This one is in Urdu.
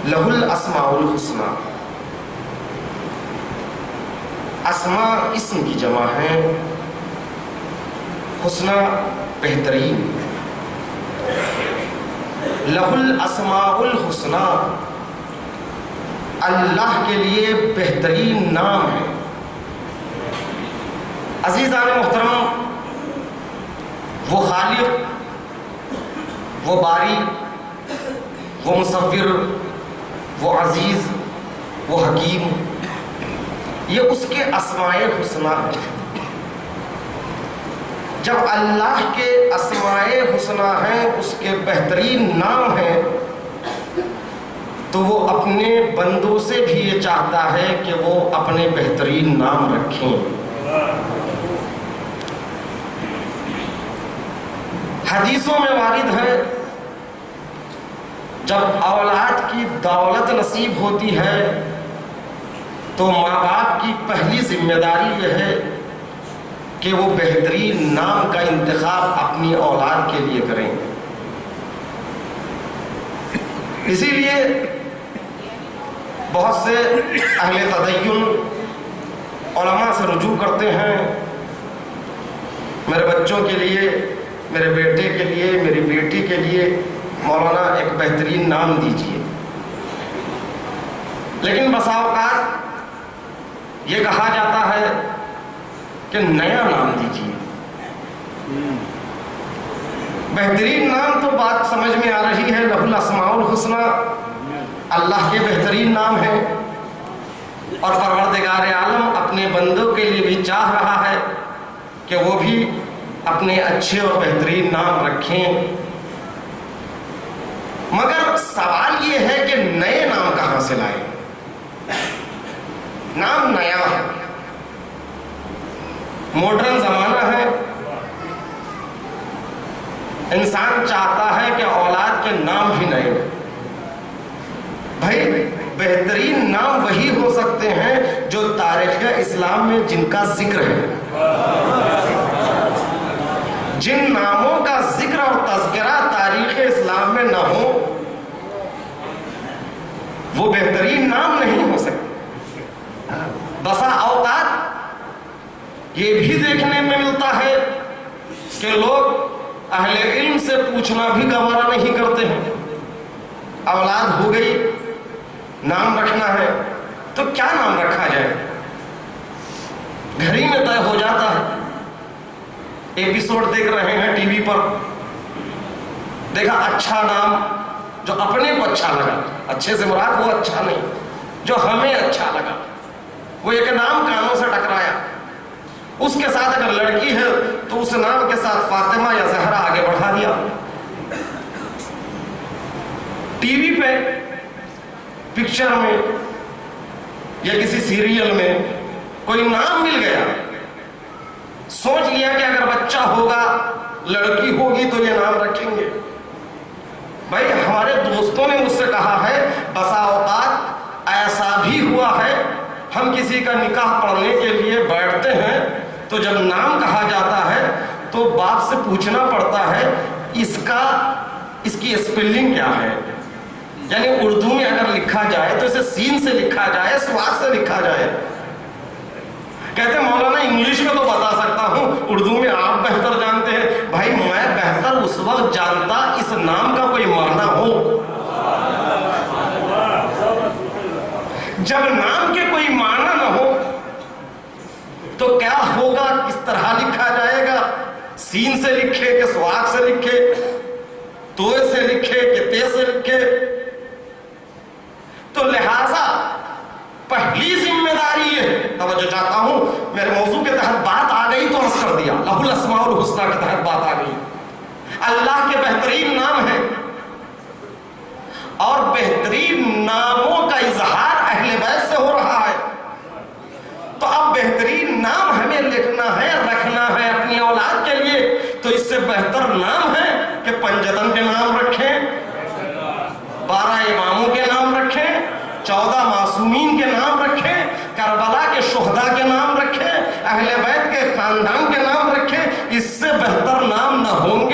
لہ الاسماء الحسنی، اسماء اسم کی جمع ہے، حسنی بہترین، لہ الاسماء الحسنی، اللہ کے لیے بہترین نام ہے۔ عزیزان محترم، وہ خالق، وہ باری، وہ مصور، وہ عزیز، وہ حکیم، یہ اس کے اسماء حسنی ہیں۔ جب اللہ کے اسماء حسنی ہیں، اس کے بہترین نام ہیں، تو وہ اپنے بندوں سے بھی یہ چاہتا ہے کہ وہ اپنے بہترین نام رکھیں۔ حدیثوں میں وارد ہے، جب اولاد کی دولت نصیب ہوتی ہے تو ماں باپ کی پہلی ذمہ داری یہ ہے کہ وہ بہترین نام کا انتخاب اپنی اولاد کے لیے کریں۔ اسی لیے بہت سے اہل تدین علماء سے رجوع کرتے ہیں، میرے بچوں کے لیے، میرے بیٹے کے لیے، میری بیٹی کے لیے مولانا ایک بہترین نام دیجیے۔ لیکن بسا اوقات یہ کہا جاتا ہے کہ نیا نام دیجیے۔ بہترین نام تو بات سمجھ میں آ رہی ہے، لہ الاسماء الحسنی اللہ کے بہترین نام ہے، اور پروردگار عالم اپنے بندوں کے لیے بھی چاہ رہا ہے کہ وہ بھی اپنے اچھے اور بہترین نام رکھیں۔ مگر سوال یہ ہے کہ نئے نام کہاں سے لائیں؟ نام نیا ہے، ماڈرن زمانہ ہے، انسان چاہتا ہے کہ اولاد کے نام بھی نئے ہیں۔ بھائی بہترین نام وہی ہو سکتے ہیں جو تاریخ اسلام میں جن کا ذکر ہے۔ جن ناموں کا ذکر اور تذکرہ تاریخ اسلام میں نہ ہو وہ بہترین نام نہیں ہو سکتے۔ بسا اوقات یہ بھی دیکھنے میں ملتا ہے کہ لوگ اہل علم سے پوچھنا بھی گوارا نہیں کرتے ہیں۔ اولاد ہو گئی، نام رکھنا ہے تو کیا نام رکھا جائے، گھر ہی میں طے ہو جاتا ہے۔ ایپیسوڈ دیکھ رہے ہیں ٹی وی پر، دیکھا اچھا نام جو اپنے کو اچھا لگا، اچھے سے مراد وہ اچھا نہیں، جو ہمیں اچھا لگا، وہ ایک نام کانوں سے ٹکرایا۔ اس کے ساتھ اگر لڑکی ہے تو اس نام کے ساتھ فاطمہ یا زہرا آگے بڑھا دیا۔ ٹی وی پہ پکچر میں یا کسی سیریل میں کوئی نام مل گیا، سوچ لیا کہ اگر بچہ ہوگا، لڑکی ہوگی تو یہ نام رکھیں گے۔ بھائی ہمارے دوستوں نے مجھ سے کہا ہے بسا اوقات ایسا بھی ہوا ہے، ہم کسی کا نکاح پڑھنے کے لیے بیٹھتے ہیں تو جب نام کہا جاتا ہے تو باپ سے پوچھنا پڑتا ہے اس کی اسپیلنگ کیا ہے، یعنی اردو میں اگر لکھا جائے تو اسے سین سے لکھا جائے، سواد سے لکھا جائے۔ کہتے ہیں مولانا انگلش میں تو بتا سکتا ہوں، اردو میں آپ بہتر جانتے ہیں۔ بھائی میں بہتر اس وقت جانتا اس نام کا کوئی معنی ہو، جب نام کے کوئی معنی نہ ہو تو کیا ہوگا، کس طرح لکھا جائے گا، سین سے لکھے کہ سواد سے لکھے، توئے سے لکھے کہ تے سے لکھے۔ تو لہذا پہلی ذمہ داری یہ، توجہ چاہتا ہوں، میرے موضوع کے تحت بات آ گئی تو عرض کر دیا، لہ الاسماء الحسنی کے تحت بات آ گئی۔ اللہ کے بہترین نام ہیں اور بہترین ناموں کا اظہار اہل بیت سے ہو رہا ہے، تو اب بہترین نام ہمیں لکھنا ہے، رکھنا ہے اپنی اولاد کے لیے، تو اس سے بہتر نام ہے کہ پنجتن کے نام رکھیں، 12 اماموں کے نام رکھیں، 14 معصومین کے نام رکھیں، کربلا کے شہداء کے نام رکھیں، اہل بیت کے خاندان کے نام رکھیں۔ اس سے بہتر نام نہ ہوں گے